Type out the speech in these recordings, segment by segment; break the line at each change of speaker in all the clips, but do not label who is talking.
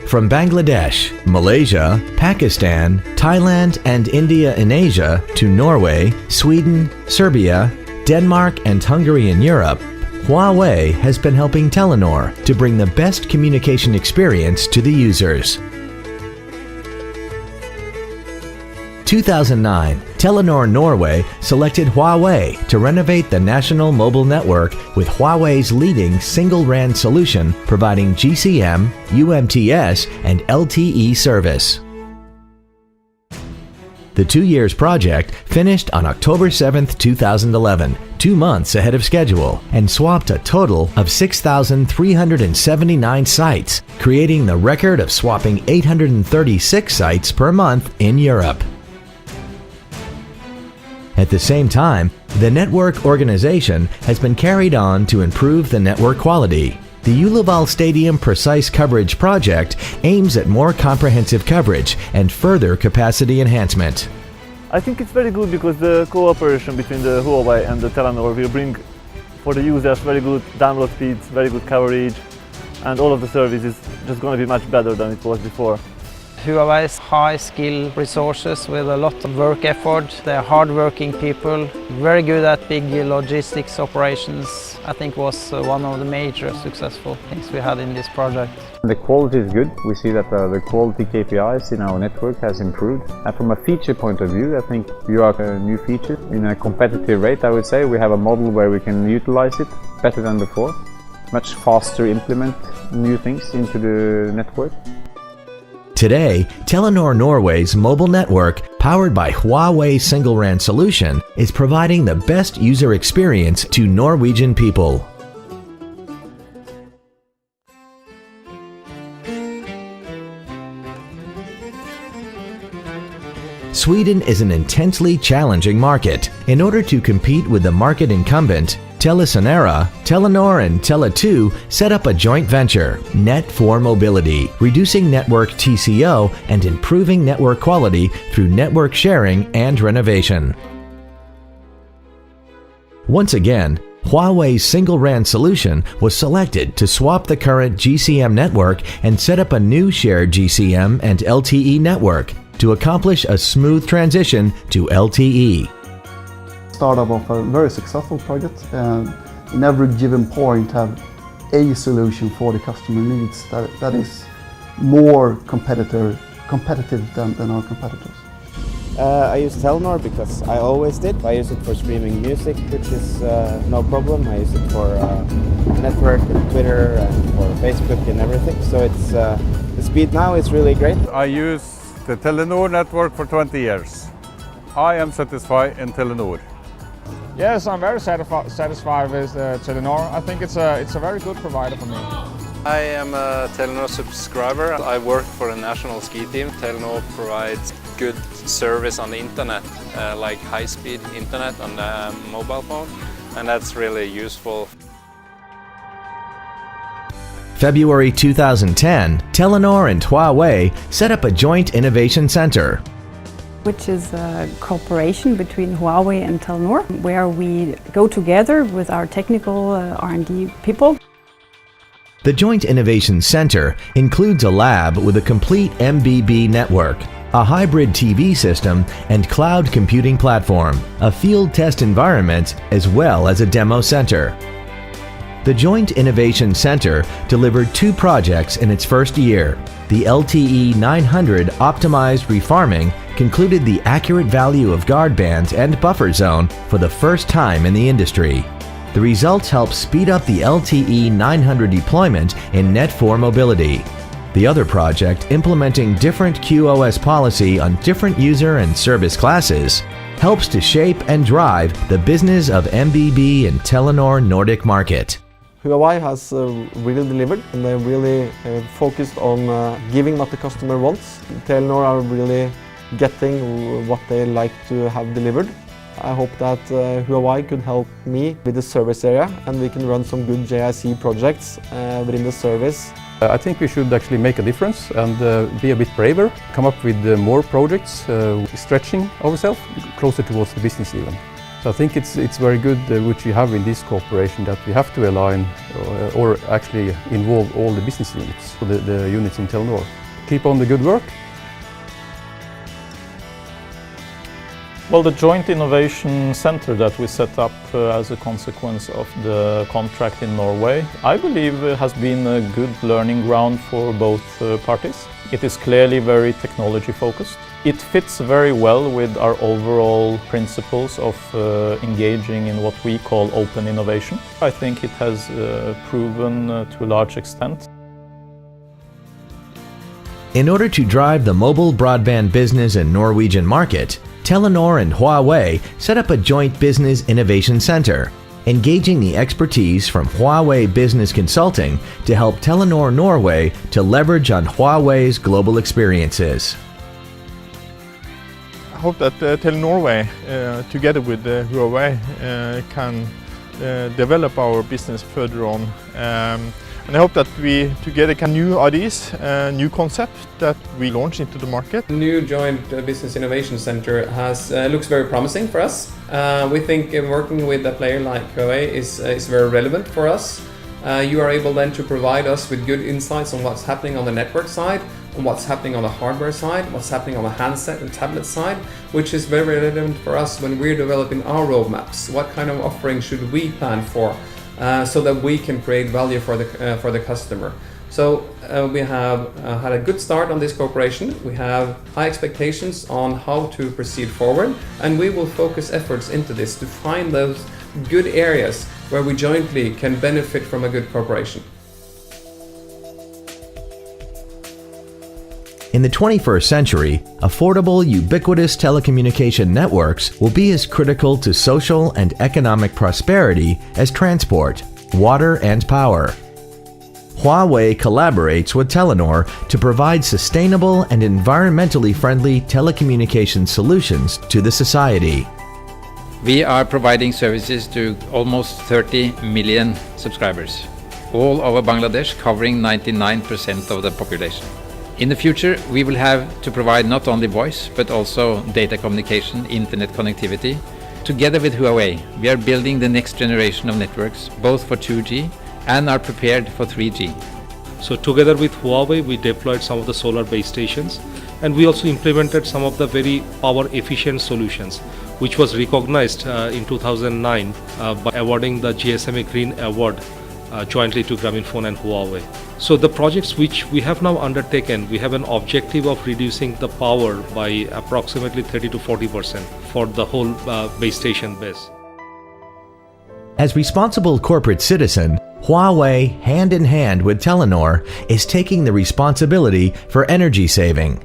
From Bangladesh, Malaysia, Pakistan, Thailand and India in Asia to Norway, Sweden, Serbia, Denmark and Hungary in Europe, Huawei has been helping Telenor to bring the best communication experience to the users. 2009, Telenor Norway selected Huawei to renovate the national mobile network with Huawei's leading single RAN solution providing GCM, UMTS, and LTE service. The 2 years project finished on October 7, 2011, 2 months ahead of schedule, and swapped a total of 6,379 sites, creating the record of swapping 836 sites per month in Europe. At the same time, the network organization has been carried on to improve the network quality. The Ullevall Stadium Precise Coverage Project aims at more comprehensive coverage and further capacity enhancement.
I think it's very good because the cooperation between the Huawei and the Telenor will bring for the users very good download speeds, very good coverage, and all of the service is just going to be much better than it was before.
Huawei's high-skilled resources with a lot of work effort. They're hard-working people, very good at big logistics operations. I think was one of the major successful things we had in this project.
The quality is good. We see that the quality KPIs in our network has improved. And from a feature point of view, I think you are a new feature. In a competitive rate, I would say, we have a model where we can utilize it better than before. Much faster implement new things into the network.
Today, Telenor Norway's mobile network, powered by Huawei Single RAN solution, is providing the best user experience to Norwegian people. Sweden is an intensely challenging market. In order to compete with the market incumbent, TeliaSonera, Telenor and Tele2 set up a joint venture, Net4Mobility, reducing network TCO and improving network quality through network sharing and renovation. Once again, Huawei's single RAN solution was selected to swap the current GCM network and set up a new shared GCM and LTE network to accomplish a smooth transition to LTE.
Startup of a very successful project, and in every given point have a solution for the customer needs that is more competitive than our competitors.
I use Telenor because I always did. I use it for streaming music, which is no problem. I use it for network and Twitter and for Facebook and everything. So it's the speed now is really great.
I use the Telenor network for 20 years. I am satisfied in Telenor.
Yes, I'm very satisfied with Telenor. I think it's a very good provider for me.
I am a Telenor subscriber. I work for a national ski team. Telenor provides good service on the internet, like high-speed internet on the mobile phone, and that's really useful.
February 2010, Telenor and Huawei set up a joint innovation center,
which is a cooperation between Huawei and Telenor, where we go together with our technical R&D people.
The Joint Innovation Center includes a lab with a complete MBB network, a hybrid TV system and cloud computing platform, a field test environment, as well as a demo center. The Joint Innovation Center delivered 2 projects in its first year. The LTE 900 optimized refarming concluded the accurate value of guard bands and buffer zone for the first time in the industry. The results help speed up the LTE 900 deployment in Net4Mobility. The other project, implementing different QoS policy on different user and service classes, helps to shape and drive the business of MBB in Telenor Nordic market.
Huawei has really delivered, and they're really focused on giving what the customer wants. Telenor are really getting what they like to have delivered. I hope that Huawei could help me with the service area, and we can run some good JIC projects within the service.
I think we should actually make a difference and be a bit braver, come up with more projects, stretching ourselves closer towards the business even. So I think it's very good which we have in this cooperation, that we have to align or actually involve all the business units, the units in Telenor. Keep on the good work.
Well, the Joint Innovation Center that we set up as a consequence of the contract in Norway, I believe has been a good learning ground for both parties. It is clearly very technology focused. It fits very well with our overall principles of engaging in what we call open innovation. I think it has proven to a large extent.
In order to drive the mobile broadband business in Norwegian market, Telenor and Huawei set up a joint business innovation center, engaging the expertise from Huawei Business Consulting to help Telenor Norway to leverage on Huawei's global experiences.
I hope that Telenor Norway, together with Huawei, can develop our business further on. And I hope that we together can new ideas, new concepts that we launch into the market.
The new Joint Business Innovation Center looks very promising for us. We think working with a player like Huawei is very relevant for us. You are able then to provide us with good insights on what's happening on the network side, on what's happening on the hardware side, what's happening on the handset and tablet side, which is very relevant for us when we're developing our roadmaps. What kind of offering should we plan for so that we can create value for the customer? So we have had a good start on this cooperation. We have high expectations on how to proceed forward, and we will focus efforts into this to find those good areas where we jointly can benefit from a good cooperation.
In the 21st century, affordable, ubiquitous telecommunication networks will be as critical to social and economic prosperity as transport, water, and power. Huawei collaborates with Telenor to provide sustainable and environmentally friendly telecommunication solutions to the society.
We are providing services to almost 30 million subscribers, all over Bangladesh, covering 99% of the population. In the future, we will have to provide not only voice, but also data communication, internet connectivity. Together with Huawei, we are building the next generation of networks, both for 2G and are prepared for 3G.
So together with Huawei, we deployed some of the solar base stations, and we also implemented some of the very power efficient solutions, which was recognized in 2009 by awarding the GSMA Green Award jointly to Grameenphone and Huawei. So the projects which we have now undertaken, we have an objective of reducing the power by approximately 30 to 40% for the whole base station base.
As responsible corporate citizen, Huawei, hand in hand with Telenor, is taking the responsibility for energy saving,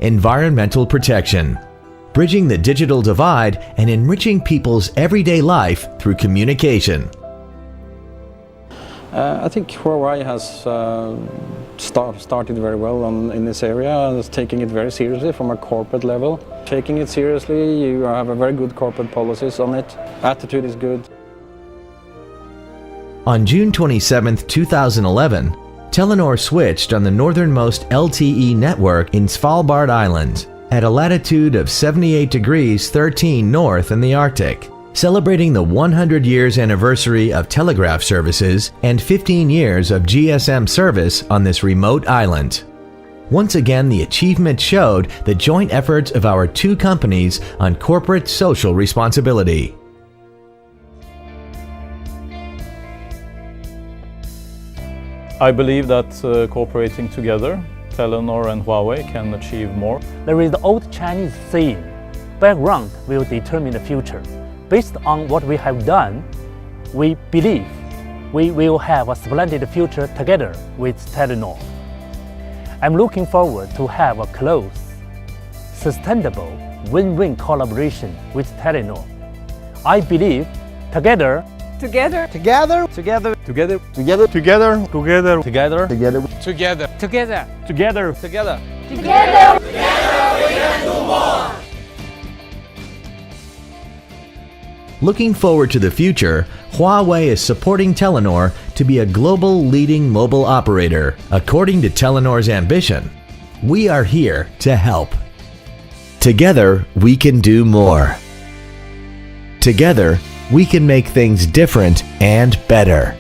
environmental protection, bridging the digital divide, and enriching people's everyday life through communication.
I think Huawei has started very well in this area and is taking it very seriously from a corporate level. Taking it seriously, you have a very good corporate policies on it. Attitude is good.
On June 27, 2011, Telenor switched on the northernmost LTE network in Svalbard Island at a latitude of 78 degrees 13 north in the Arctic, celebrating the 100 years anniversary of telegraph services and 15 years of GSM service on this remote island. Once again, the achievement showed the joint efforts of our two companies on corporate social responsibility.
I believe that cooperating together, Telenor and Huawei can achieve more.
There is the old Chinese saying, background will determine the future. Based on what we have done, we believe we will have a splendid future together with Telenor. I'm looking forward to have a close, sustainable, win-win collaboration with Telenor. I believe together,
together,
together,
together,
together,
Together,
together,
together,
together,
together,
together, together,
together,
together,
together we can do more.
Looking forward to the future, Huawei is supporting Telenor to be a global leading mobile operator. According to Telenor's ambition, we are here to help. Together, we can do more. Together, we can make things different and better.